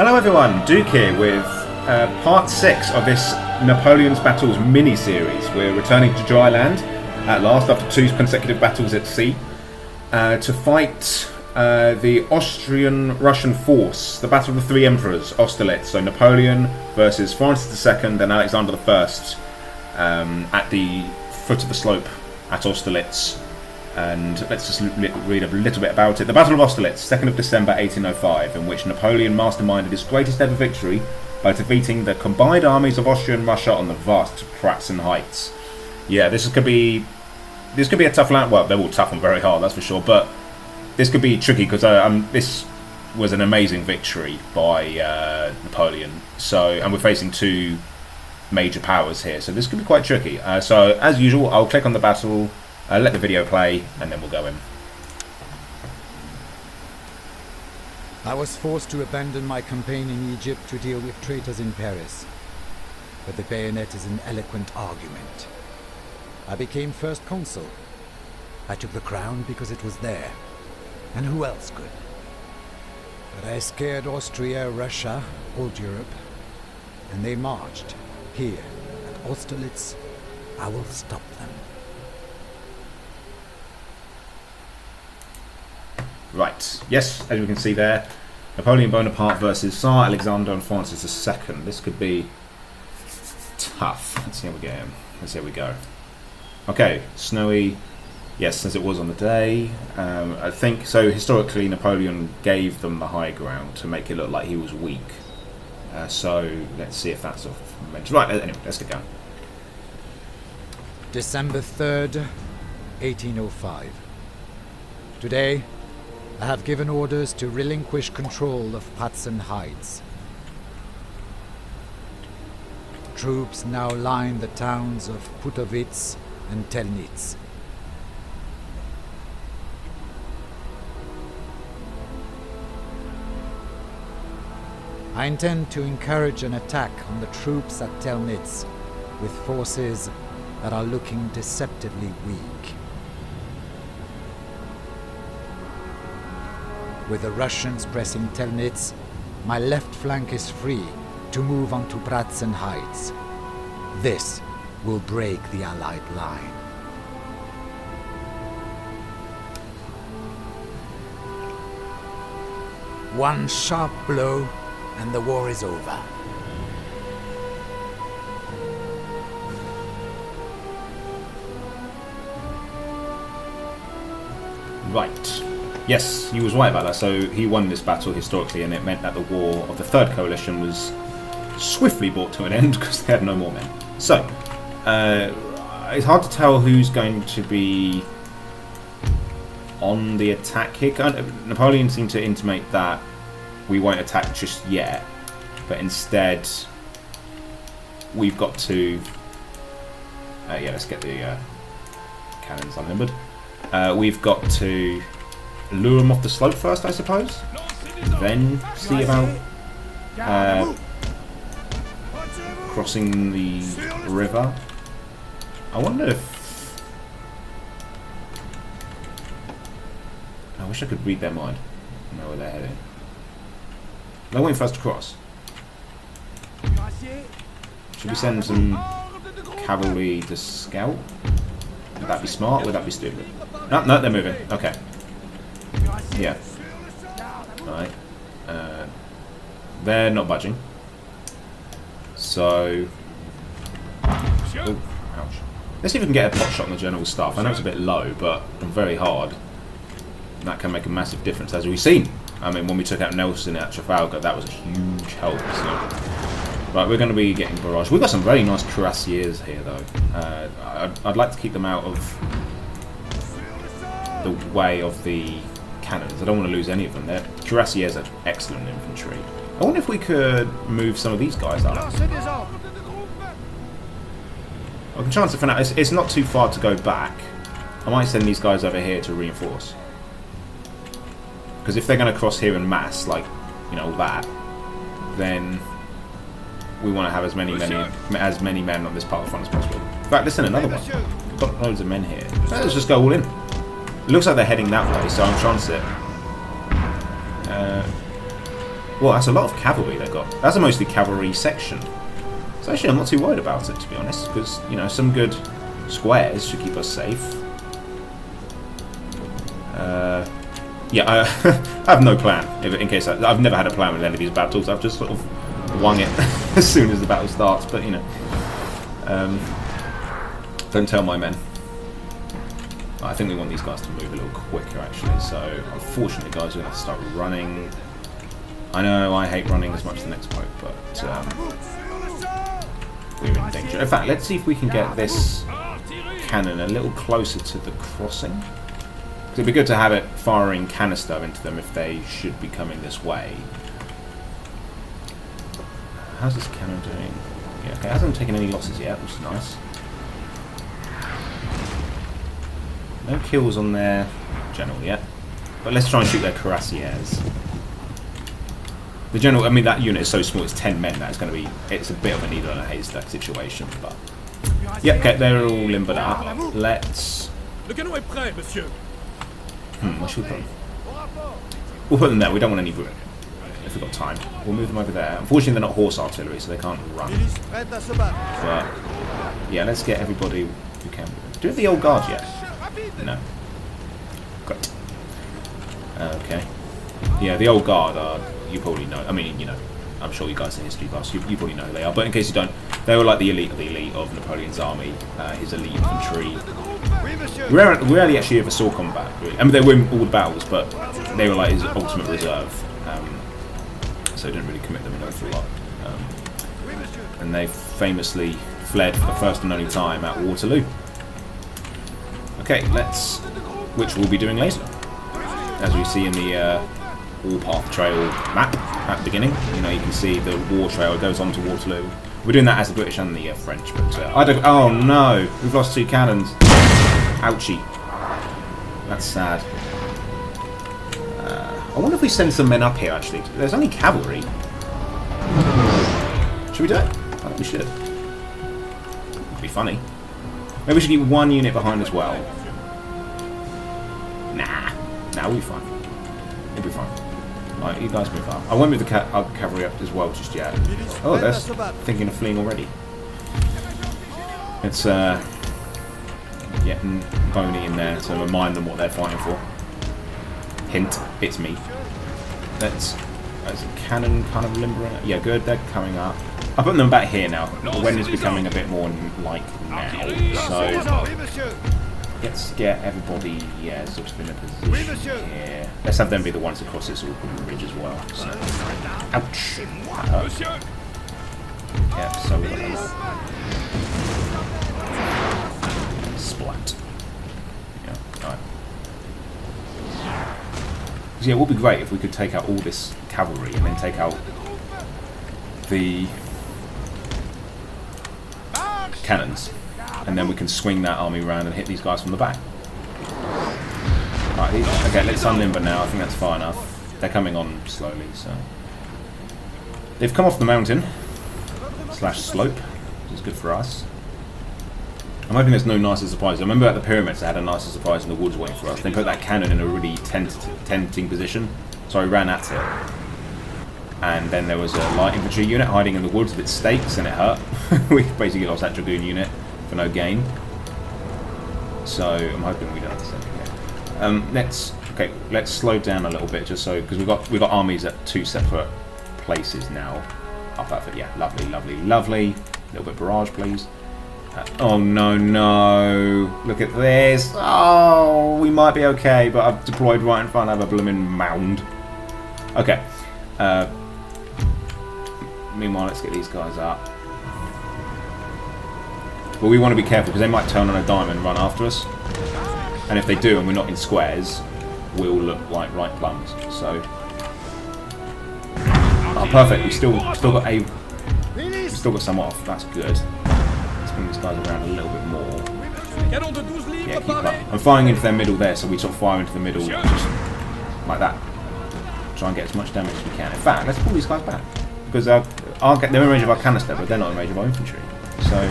Hello everyone, Duke here with part 6 of this Napoleon's Battles mini-series. We're returning to dry land at last after 2 consecutive battles at sea to fight the Austrian-Russian force, the Battle of the Three Emperors, Austerlitz. So Napoleon versus Francis II and Alexander I at the foot of the slope at Austerlitz. And let's just read a little bit about it. The Battle of Austerlitz, 2nd of December 1805, in which Napoleon masterminded his greatest ever victory by defeating the combined armies of Austria and Russia on the vast Pratzen Heights. Yeah, this could be a tough land. Well, they're all tough and very hard, that's for sure. But this could be tricky because this was an amazing victory by Napoleon. And we're facing 2 major powers here, so this could be quite tricky. So as usual, I'll click on the battle. Let the video play, and then we'll go in. I was forced to abandon my campaign in Egypt to deal with traitors in Paris. But the bayonet is an eloquent argument. I became first consul. I took the crown because it was there. And who else could? But I scared Austria, Russia, old Europe. And they marched. Here, at Austerlitz, I will stop them. Right, yes, as we can see there, Napoleon Bonaparte versus Tsar Alexander and Francis II. This could be tough. Let's see how we get in. Let's see how we go. Okay, snowy, yes, as it was on the day. I think, so historically Napoleon gave them the high ground to make it look like he was weak. So let's see if that's meant. Right, anyway, let's get going. December 3rd, 1805. Today, I have given orders to relinquish control of Pratzen Heights. Troops now line the towns of Putovitz and Telnitz. I intend to encourage an attack on the troops at Telnitz with forces that are looking deceptively weak. With the Russians pressing Telnitz, my left flank is free to move on to Pratzen Heights. This will break the Allied line. One sharp blow, and the war is over. Right. Yes, he was right about that. So he won this battle historically, and it meant that the war of the Third Coalition was swiftly brought to an end because they had no more men. So, it's hard to tell who's going to be on the attack here. Napoleon seemed to intimate that we won't attack just yet, but instead we've got to... yeah, let's get the cannons unlimbered. We've got to lure them off the slope first, I suppose. Then see about crossing the river. I wonder if... I wish I could read their mind. I know where they're heading. They're waiting for us to cross. Should we send some cavalry to scout? Would that be smart? Would that be stupid? No, they're moving. Okay. Yeah. Right. They're not budging. So... Oh, ouch. Let's see if we can get a pot shot on the general staff. I know it's a bit low, but very hard. That can make a massive difference, as we've seen. I mean, when we took out Nelson at Trafalgar, that was a huge help. So. Right, we're going to be getting barrage. We've got some very nice cuirassiers here, though. I'd like to keep them out of the way of the cannons. I don't want to lose any of them. Cuirassiers are excellent infantry. I wonder if we could move some of these guys up. I can chance it for now. It's not too far to go back. I might send these guys over here to reinforce. Because if they're going to cross here en masse, like, you know, that, then we want to have as many men on this part of the front as possible. In fact, let's send another one. We've got loads of men here. Let's just go all in. It looks like they're heading that way, so I'm trying to sit. Well, that's a lot of cavalry they got. That's a mostly cavalry section. So actually, I'm not too worried about it, to be honest, because, you know, some good squares should keep us safe. Yeah, I have no plan. In case I've never had a plan with any of these battles. I've just sort of wung it as soon as the battle starts. But, you know, don't tell my men. I think we want these guys to move a little quicker, actually. So, unfortunately, guys, we're going to have to start running. I know I hate running as much as the next point, but we're in danger. In fact, let's see if we can get this cannon a little closer to the crossing. It'd be good to have it firing canister into them if they should be coming this way. How's this cannon doing? Yeah, okay, it hasn't taken any losses yet, which is nice. No kills on their general yet, but let's try and shoot their cuirassiers. The general, I mean, that unit is so small, it's 10 men. That's going to be, it's a bit of a needle in a haystack situation, but yeah, okay, they're all limbered up. Let's. Where should we put them? We'll put them there. We don't want any room. If we've got time, we'll move them over there. Unfortunately, they're not horse artillery, so they can't run. But yeah, let's get everybody who can. Do we have the old guard yet? No. Great. Okay. Yeah, the old guard are, you probably know. I mean, you know, I'm sure you guys in history class, you probably know who they are. But in case you don't, they were like the elite of Napoleon's army. His elite infantry. We rarely actually ever saw combat. Really. I mean, they were in all the battles, but they were like his ultimate reserve. So didn't really commit them an awful lot. And they famously fled for the first and only time at Waterloo. Okay, which we'll be doing later. As we see in the Warpath Trail map at the beginning, you know, you can see the war trail goes on to Waterloo. We're doing that as the British and the French, but I don't. Oh no, we've lost 2 cannons. Ouchie. That's sad. I wonder if we send some men up here. Actually, there's only cavalry. Should we do it? I think we should. It'd be funny. Maybe we should keep 1 unit behind as well. Nah, we'll be fine. We'll be fine. Right, you guys move up. I won't move the cavalry up as well just yet. Oh, they're thinking of fleeing already. It's getting Boney in there to remind them what they're fighting for. Hint, it's me. There's a cannon kind of limbering. Yeah, good. They're coming up. I put them back here now. The wind is becoming a bit more like now. So let's get everybody, yeah, sort of in a position here. Let's have them be the ones across this awkward ridge as well. So. Ouch. That hurt. Yeah, so we've got that. Splat. Yeah, alright. Yeah, it would be great if we could take out all this cavalry and then take out the cannons, and then we can swing that army around and hit these guys from the back. Right, okay, let's unlimber now. I think that's far enough. They're coming on slowly, so they've come off the mountain / slope, which is good for us. I'm hoping there's no nicer surprise. I remember at the pyramids they had a nicer surprise in the woods waiting for us. They put that cannon in a really tempting position, so I ran at it. And then there was a light infantry unit hiding in the woods with its stakes, and it hurt. We basically lost that dragoon unit for no gain. So I'm hoping we don't have to send it again. Let's slow down a little bit, just so, because we've got armies at 2 separate places now. Oh, perfect. Yeah, lovely. A little bit of barrage, please. Oh no! Look at this. Oh, we might be okay, but I've deployed right in front of a blooming mound. Okay. Meanwhile, let's get these guys up. But we want to be careful because they might turn on a dime and run after us. And if they do, and we're not in squares, we'll look like right plums. So, oh, perfect. We still got some off. That's good. Bring these guys around a little bit more. Yeah, keep up. I'm firing into their middle there, so we sort of fire into the middle just like that. Try and get as much damage as we can. In fact, let's pull these guys back. Because they're in range of our canister, but they're not in range of our infantry. So,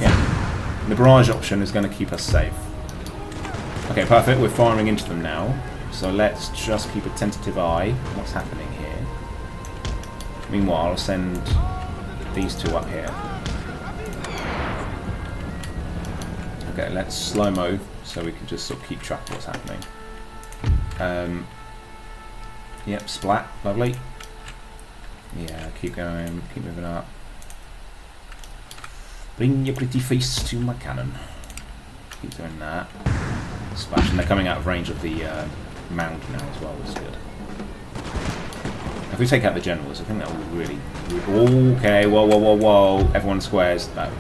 yeah. The barrage option is going to keep us safe. Okay, perfect. We're firing into them now. So let's just keep a tentative eye on what's happening here. Meanwhile, I'll send these two up here. Okay, let's slow-mo so we can just sort of keep track of what's happening. Yep, splat, lovely. Yeah, keep going, keep moving up. Bring your pretty face to my cannon. Keep doing that. Splash, and they're coming out of range of the mound now as well, which is good. If we take out the generals, I think that will really... Okay, whoa, whoa, whoa, whoa. Everyone squares. No.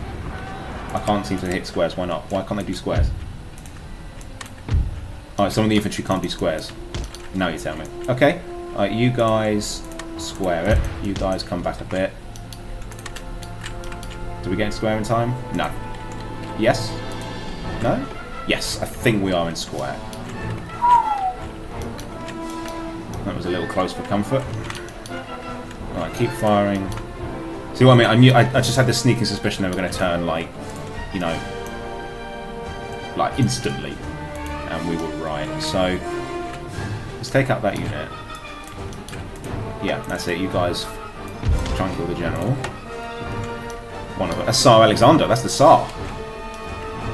I can't seem to hit squares. Why not? Why can't they do squares? Alright, some of the infantry can't do squares. Now you tell me. Okay. Alright, you guys square it. You guys come back a bit. Did we get in square in time? No. Yes? No? Yes, I think we are in square. That was a little close for comfort. Alright, keep firing. See what I mean? I just had this sneaking suspicion they were going to turn, like, you know, like instantly. And we were right. So, let's take out that unit. Yeah, that's it. You guys try and kill the general. One of them. That's Tsar Alexander. That's the Tsar.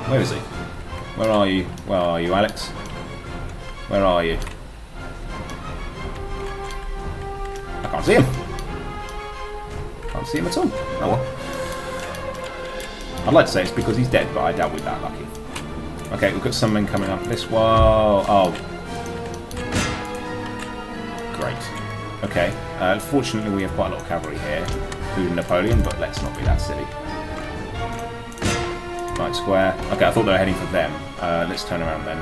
Where is he? Where are you? Where are you, Alex? Where are you? I can't see him. Can't see him at all. Oh well. I'd like to say it's because he's dead, but I doubt we're that lucky. Okay, we've got some men coming up this way. Oh. Great. Okay. Fortunately, we have quite a lot of cavalry here. Including Napoleon, but let's not be that silly. Right, square. Okay, I thought they were heading for them. Let's turn around then.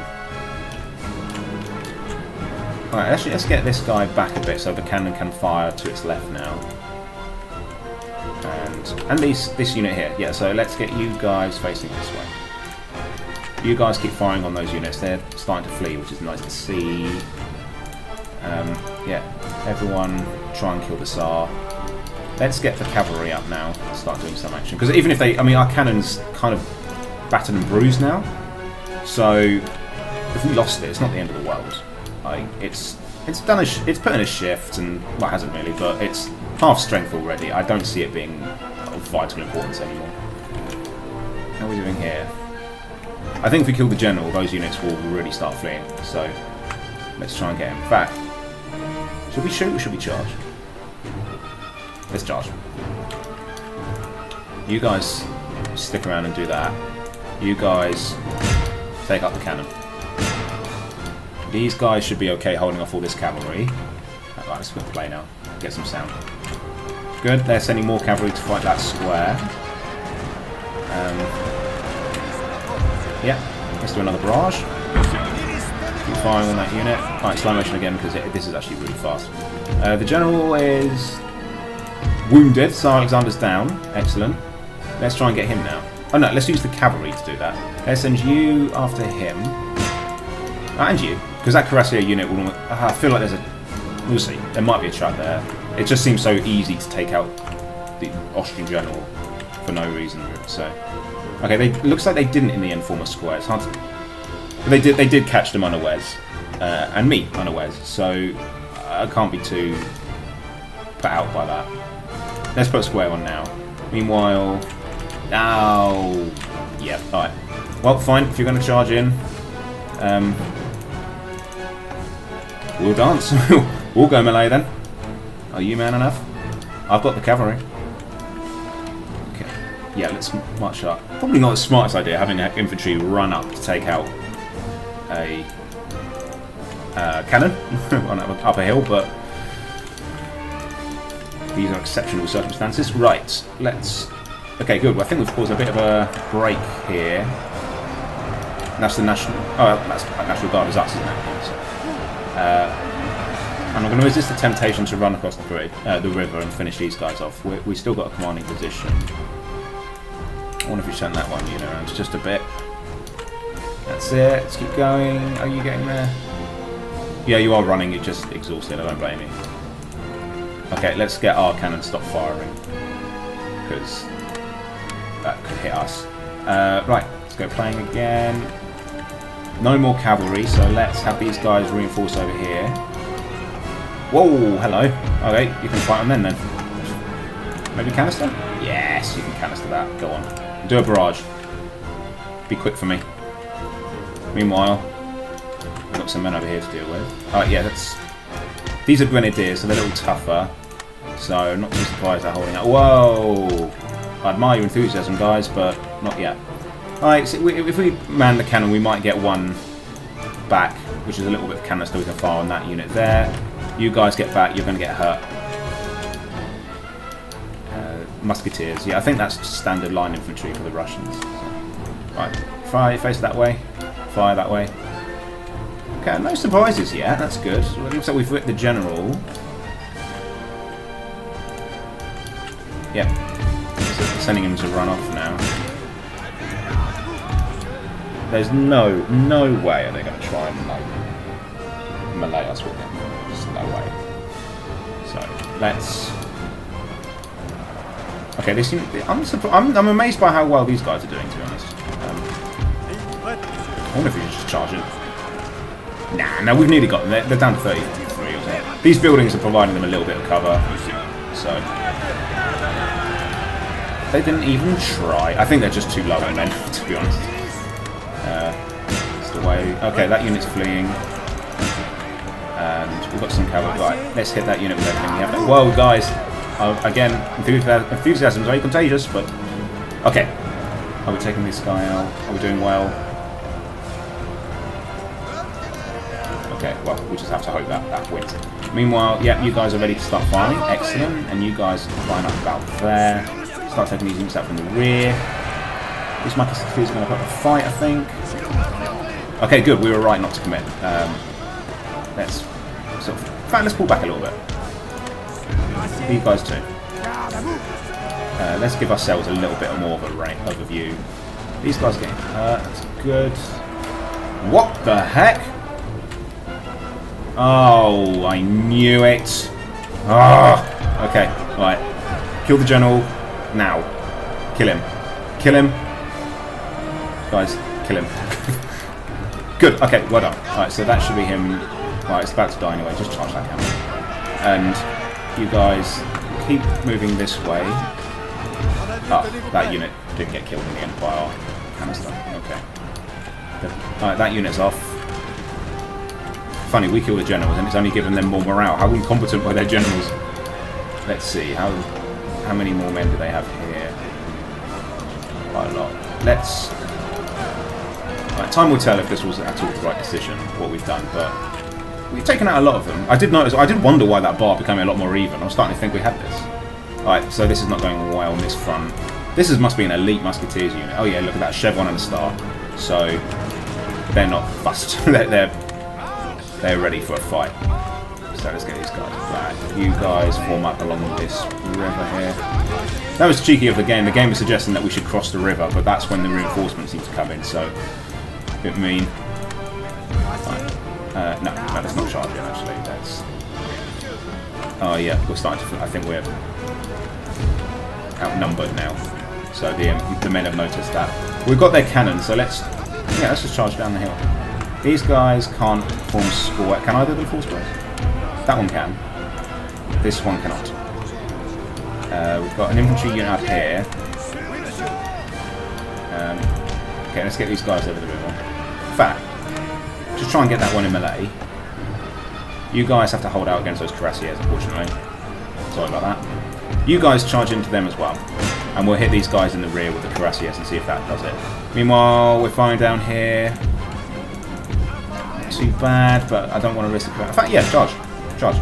Alright, actually, let's get this guy back a bit so the cannon can fire to its left now. And this unit here. Yeah, so let's get you guys facing this way. You guys keep firing on those units. They're starting to flee, which is nice to see. Yeah, everyone try and kill the Tsar. Let's get the cavalry up now and start doing some action. Because even if they... I mean, our cannon's kind of battered and bruised now. So, if we lost it, it's not the end of the world. Like, it's done it's put in a shift, and... Well, it hasn't really, but it's half strength already. I don't see it being of vital importance anymore. How are we doing here? I think if we kill the general, those units will really start fleeing. So, let's try and get him back. Should we shoot or should we charge? Let's charge. You guys stick around and do that. You guys take up the cannon. These guys should be okay holding off all this cavalry. Right, let's go play now. Get some sound. Good, they're sending more cavalry to fight that square. Yeah, let's do another barrage. Keep firing on that unit. Right, slow motion again because this is actually really fast. The general is wounded. Tsar Alexander's down. Excellent. Let's try and get him now. Oh no, let's use the cavalry to do that. Let's send you after him. And you. Because that Cuirassier unit will... I feel like there's a... We'll see. There might be a trap there. It just seems so easy to take out the Austrian general for no reason. So... Okay, looks like they didn't in the end form a square. It's hard to... But they did catch them unawares. And me unawares. So I can't be too put out by that. Let's put a square on now. Meanwhile... Oh... Yeah, alright. Well, fine. If you're going to charge in... we'll dance. We'll go melee then. Are you man enough? I've got the cavalry. Okay. Yeah, let's march up. Probably not the smartest idea, having infantry run up to take out a cannon on up a hill, but these are exceptional circumstances. Right, let's... Okay, good. Well, I think we've caused a bit of a break here. That's the National... Oh, that's National Guard is us, isn't it? So, and I'm going to resist the temptation to run across the river and finish these guys off. We still got a commanding position. I wonder if we sent that one unit around just a bit. That's it. Let's keep going. Are you getting there? Yeah, you are running. You're just exhausted. I don't blame you. Okay, let's get our cannon to stop firing. Because that could hit us. Right, let's go playing again. No more cavalry, so let's have these guys reinforce over here. Whoa, hello. Okay, you can fight on them then. Maybe canister? Yes, you can canister that. Go on. Do a barrage. Be quick for me. Meanwhile, we've got some men over here to deal with. Alright, yeah, that's... These are grenadiers, so they're a little tougher. So, not too surprised they're holding out. Whoa! I admire your enthusiasm, guys, but not yet. Alright, so if we man the cannon, we might get one back, which is a little bit of canister we can fire on that unit there. You guys get back, you're going to get hurt. Musketeers, yeah, I think that's standard line infantry for the Russians. So. Right, fire, face that way, fire that way. Okay, no surprises yet, that's good. So it looks like we've hit the general. Yeah, sending him to run off now. There's no way are they going to try and like melee us with him. There's no way. So let's. Okay, this unit, I'm amazed by how well these guys are doing, to be honest. I wonder if we should just charge it. Nah, no, we've nearly got them. They're down to 33 or something. These buildings are providing them a little bit of cover, so they didn't even try. I think they're just too low on men, to be honest. That's the way. Okay, that unit's fleeing, and we've got some cavalry. Right, let's hit that unit with everything we have. Whoa, guys! Again, enthusiasm is very contagious, but okay. Are we taking this guy out? Are we doing well? Okay, well, we just have to hope that wins. Meanwhile, yeah, you guys are ready to start firing. Excellent. And you guys line up about there. Start taking these units out from the rear. This musketeer is going to put a fight, I think. Okay, good. We were right not to commit. Let's sort of... In fact, let's pull back a little bit. You guys too. Let's give ourselves a little bit more of a view. These guys are getting hurt. That's good. What the heck? Oh, I knew it. Ah. Okay. Right. Kill the general now. Kill him. Kill him. Guys, kill him. Good. Okay. Well done. Right. So that should be him. Right. It's about to die anyway. Just charge that cannon. And you guys keep moving this way. Oh, that unit did get killed in the Empire canister. Okay. Alright, that unit's off. Funny, we killed the generals and it's only given them more morale. How incompetent were their generals? Let's see, how many more men do they have here? Quite a lot. Let's... Right, time will tell if this was at all the right decision, what we've done, but... We've taken out a lot of them. I did wonder why that bar became a lot more even. I was starting to think we had this. Alright, so this is not going well on this front. This must be an elite musketeers unit. Oh yeah, look at that chevron and a star. So they're not fussed. they're ready for a fight. So let's get these guys back. You guys form up along this river here. That was cheeky of the game. The game was suggesting that we should cross the river, but that's when the reinforcements need to come in. So a bit mean. No, let's not charge it actually. That's. Oh yeah, we're starting to. I think we're outnumbered now. So the men have noticed that. We've got their cannons, so let's just charge down the hill. These guys can't form square. Can either of them form squares? That one can. This one cannot. We've got an infantry unit up here. Okay, let's get these guys over the river. In fact, just try and get that one in melee. You guys have to hold out against those cuirassiers, unfortunately. Sorry about that. You guys charge into them as well. And we'll hit these guys in the rear with the cuirassiers and see if that does it. Meanwhile, we're firing down here. Not too bad, but I don't want to risk it. In fact, yeah, charge. Charge.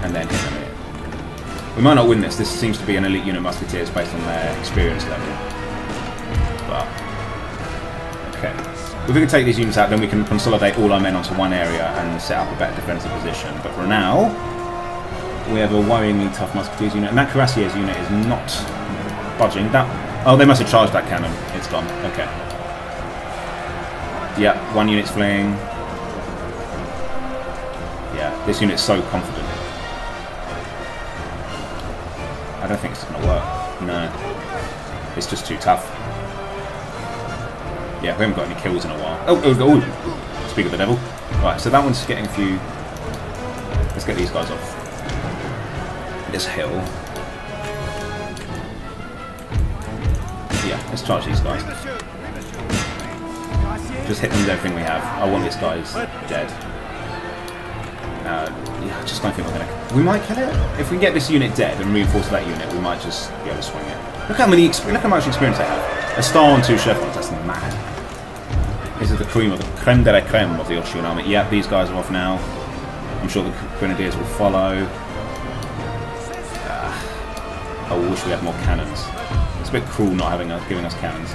And then hit them here. We might not win this. This seems to be an elite unit musketeers based on their experience level. But, okay. If we can take these units out, then we can consolidate all our men onto one area and set up a better defensive position. But for now, we have a worryingly tough musketeers unit, and that cuirassiers unit is not budging. Oh, they must have charged that cannon. It's gone. Okay. Yeah, one unit's fleeing. Yeah, this unit's so confident. I don't think it's going to work. No. It's just too tough. Yeah, we haven't got any kills in a while. Oh, speak of the devil. Right, so that one's getting a few... Let's get these guys off this hill. Yeah, let's charge these guys. Just hit them with everything we have. I want this guy's dead. Yeah, I just don't think we're gonna... We might kill it. If we get this unit dead and reinforce that unit, we might just be able to swing it. Look how much experience they have. A star and 2 chevrons, that's mad. This is the cream de la creme of the Austrian army. Yeah, these guys are off now. I'm sure the grenadiers will follow. I wish we had more cannons. It's a bit cruel not giving us cannons.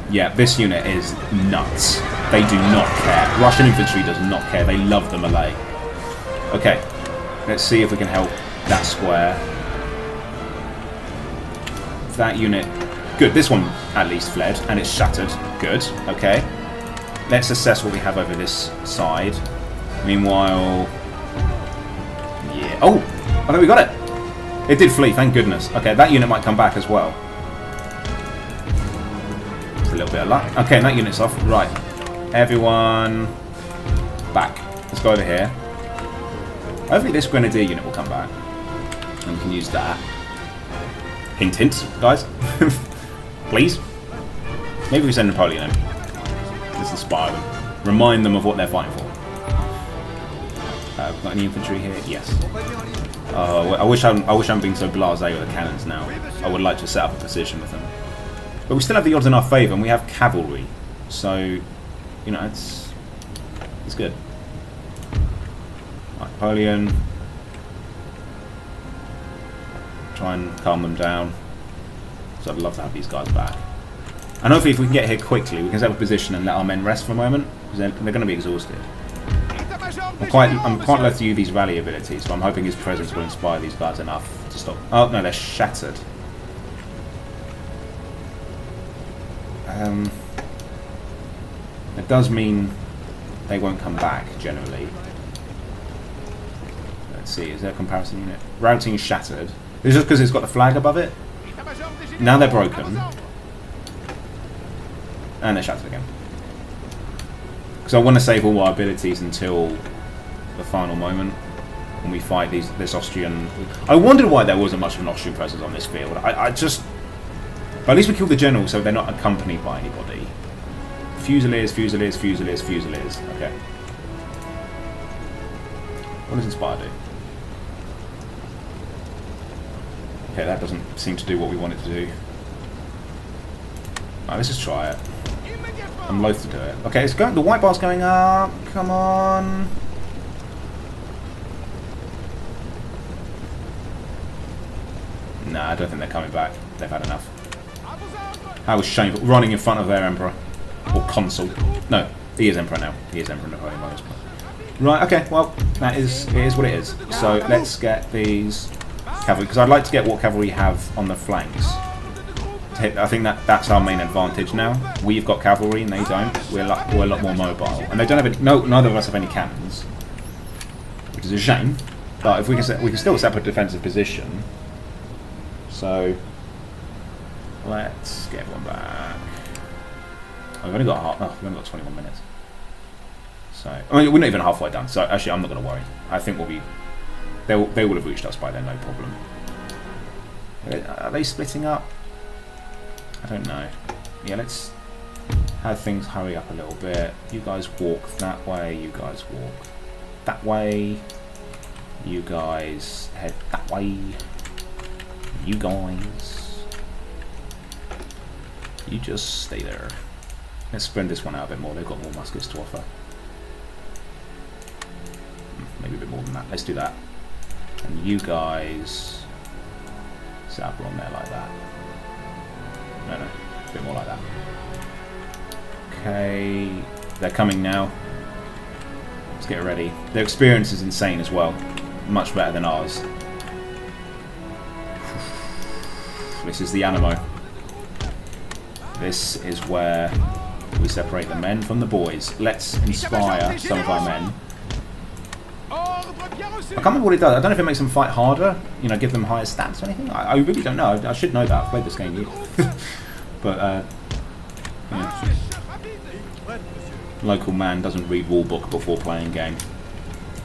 Yeah, this unit is nuts. They do not care. Russian infantry does not care. They love the melee. Okay, let's see if we can help that square. That unit... Good, this one at least fled, and it's shattered. Good, okay. Let's assess what we have over this side. Meanwhile... Yeah. Oh! I think we got it! It did flee, thank goodness. Okay, that unit might come back as well. It's a little bit of luck. Okay, and that unit's off. Right. Everyone... back. Let's go over here. Hopefully this grenadier unit will come back. And we can use that. Hint, hint, guys. Please. Maybe we send Napoleon in. Let's inspire them. Remind them of what they're fighting for. We've got any infantry here? Yes. I wish I hadn't been so blasé with the cannons now. I would like to set up a position with them. But we still have the odds in our favour, and we have cavalry. So, you know, it's good. Right, Napoleon. Try and calm them down. So I'd love to have these guys back. And hopefully if we can get here quickly, we can set up a position and let our men rest for a moment, because they're going to be exhausted. I'm quite loath to use these rally abilities, but I'm hoping his presence will inspire these guys enough to stop. Oh no, they're shattered. It does mean they won't come back generally. Let's see, is there a comparison unit? Routing is shattered. It's just because it's got the flag above it. Now they're broken. And they're shattered again. Because I want to save all our abilities until the final moment when we fight this Austrian... I wondered why there wasn't much of an Austrian presence on this field. I just... But at least we killed the general, so they're not accompanied by anybody. Fusiliers, Fusiliers, Fusiliers, Fusiliers. Okay. What does Inspire do? Okay, that doesn't seem to do what we want it to do. Alright, let's just try it. I'm loath to do it. Okay, it's going. The white bar's going up. Come on. Nah, I don't think they're coming back. They've had enough. That was shameful. Running in front of their emperor. Or consul. No, he is emperor now. He is emperor Napoleon by this point. Right, okay, well, it is what it is. So let's get these cavalry, because I'd like to get what cavalry have on the flanks. I think that's our main advantage now. We've got cavalry and they don't. We're a lot more mobile. And they don't have any, neither of us have any cannons. Which is a shame. But if we can still set up a defensive position. So let's get everyone back. Oh, we've only got 21 minutes. So I mean, we're not even halfway done. So actually, I'm not going to worry. I think they will have reached us by then, no problem. Are they splitting up? I don't know. Yeah, let's have things hurry up a little bit. You guys walk that way. You guys walk that way. You guys head that way. You guys, you just stay there. Let's spread this one out a bit more. They've got more muskets to offer. Maybe a bit more than that. Let's do that. And you guys set up along there like that. No, a bit more like that. Okay, they're coming now. Let's get ready. Their experience is insane as well. Much better than ours. This is the Animo. This is where we separate the men from the boys. Let's inspire some of our men. I can't remember what it does. I don't know if it makes them fight harder, you know, give them higher stats or anything. I really don't know. I should know that. I've played this game. But, yeah. local man doesn't read rulebook before playing game.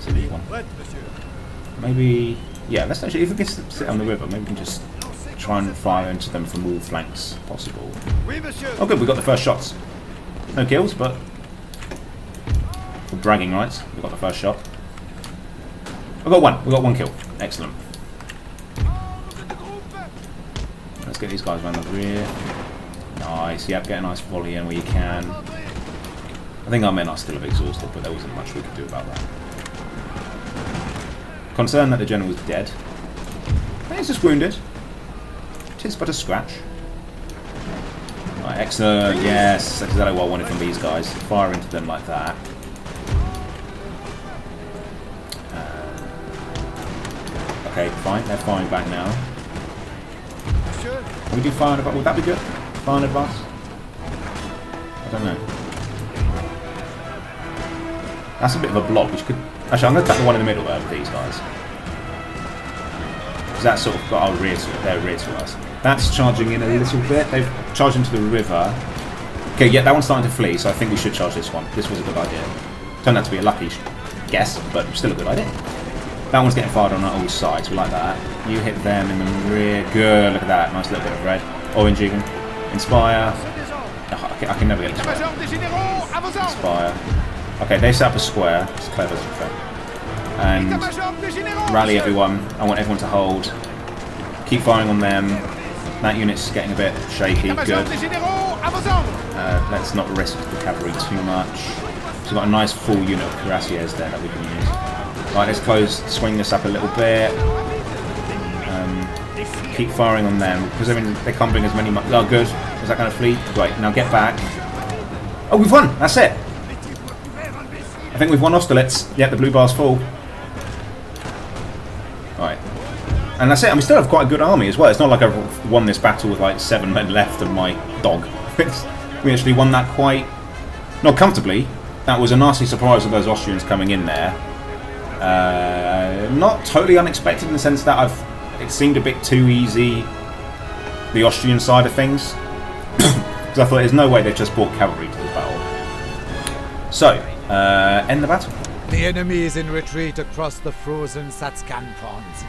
Silly one. Maybe, yeah, let's actually, if we can sit on the river, maybe we can just try and fire into them from all flanks possible. Oh good, we got the first shots. No kills, but for bragging rights, we got the first shot. We got one kill. Excellent. Let's get these guys around the rear. Nice, yep, get a nice volley in where you can. I think our men are still a bit exhausted, but there wasn't much we could do about that. Concerned that the general was dead. I think he's just wounded. Tis but a scratch. Right, excellent, yes, that's exactly what I wanted from these guys. Fire into them like that. Okay, fine, they're firing back now. Can we do fire in advance? Would that be good? Fire in advance? I don't know. That's a bit of a block, which could... Actually, I'm going to attack the one in the middle there with these guys. Because that's sort of got our rear to it. They're rear to us. That's charging in a little bit. They've charged into the river. Okay, yeah, that one's starting to flee, so I think we should charge this one. This was a good idea. Turned out to be a lucky guess, but still a good idea. That one's getting fired on all sides. We like that. You hit them in the rear. Good. Look at that. Nice little bit of red. Orange even. Inspire. Oh, I can never get Inspire. Inspire. Okay, they set up a square. It's clever. And rally everyone. I want everyone to hold. Keep firing on them. That unit's getting a bit shaky. Good. Let's not risk the cavalry too much. So we've got a nice full unit of cuirassiers there that we can use. Right, let's swing this up a little bit. Keep firing on them, because I mean, they can't bring as many... Oh, good. Is that going to flee? Right, now get back. Oh, we've won! That's it! I think we've won Austerlitz. Yep, the blue bar's full. Right. And that's it. And we still have quite a good army as well. It's not like I've won this battle with like 7 men left and my dog. We actually won that quite... not comfortably. That was a nasty surprise of those Austrians coming in there. Not totally unexpected in the sense that it seemed a bit too easy, the Austrian side of things, because I thought there's no way they've just brought cavalry to the battle. So, end the battle. The enemy is in retreat across the frozen Satskan ponds.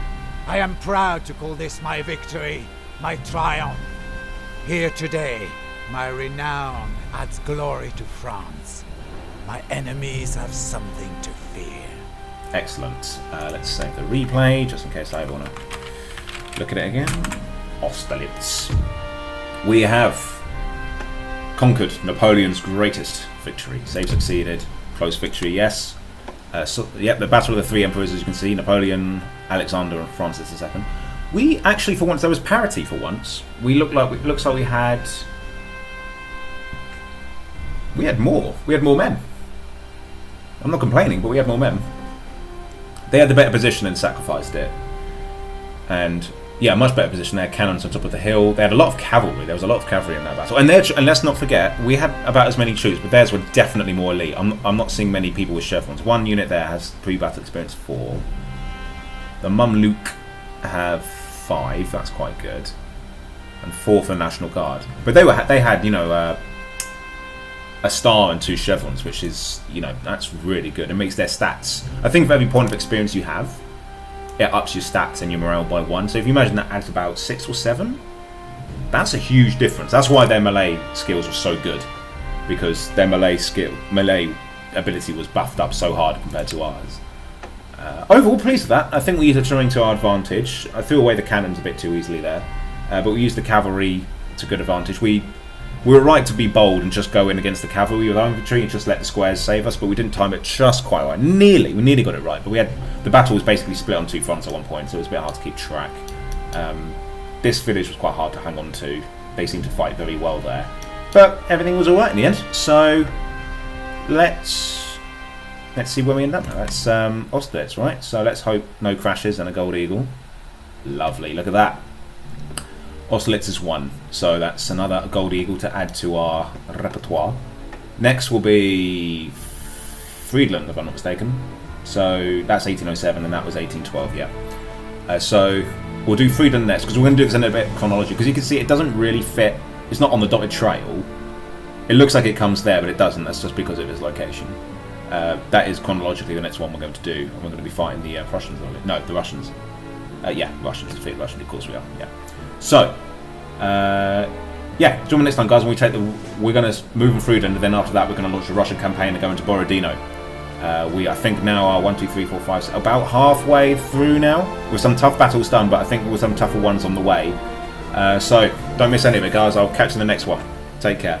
I am proud to call this my victory, my triumph. Here today, my renown adds glory to France. My enemies have something to fear. Excellent. Let's save the replay, just in case I ever want to look at it again. Austerlitz. We have conquered Napoleon's greatest victory. Save succeeded. Close victory, yes. Yep, the Battle of the Three Emperors, as you can see. Napoleon, Alexander, and Francis II. We actually, for once, there was parity for once. It looks like we had more. We had more men. I'm not complaining, but we had more men. They had the better position and sacrificed it. And, yeah, much better position. They had cannons on top of the hill. They had a lot of cavalry. There was a lot of cavalry in that battle. And let's not forget, we had about as many troops, but theirs were definitely more elite. I'm not seeing many people with chevrons. One unit there has pre-battle experience 4. The Mamluk have 5. That's quite good. And 4 for the National Guard. But they had, you know... a star and 2 chevrons, which is, you know, that's really good. It makes their stats. I think for every point of experience you have, it ups your stats and your morale by 1. So if you imagine that adds about 6 or 7, that's a huge difference. That's why their melee skills were so good, because their melee ability was buffed up so hard compared to ours. Overall, pleased with that. I think we used the terrain to our advantage. I threw away the cannons a bit too easily there, but we used the cavalry to good advantage. We were right to be bold and just go in against the cavalry with our infantry and just let the squares save us, but we didn't time it just quite right. We nearly got it right, but the battle was basically split on 2 fronts at one point, so it was a bit hard to keep track. This village was quite hard to hang on to. They seemed to fight very well there, but everything was all right in the end. So let's see where we end up now. That's Austerlitz, right? So let's hope no crashes and a gold eagle. Lovely, look at that. Austerlitz is 1, so that's another gold eagle to add to our repertoire. Next will be Friedland, if I'm not mistaken. So that's 1807, and that was 1812, yeah. So we'll do Friedland next, because we're going to do this in a bit of chronology, because you can see it doesn't really fit. It's not on the dotted trail, It looks like it comes there, but it doesn't. That's just because of its location. That is chronologically the next one we're going to do. And we're going to be fighting the Prussians. No, the Russians. Yeah, Russians. Defeat Russians, of course we are. Yeah. So, yeah, join me next time, guys. When we're going to move them through, and then after that, we're going to launch a Russian campaign and go into Borodino. We, I think, now are 1, 2, 3, 4, 5, 6, about halfway through now, with some tough battles done, but I think with some tougher ones on the way. So, don't miss any of it, guys. I'll catch you in the next one. Take care.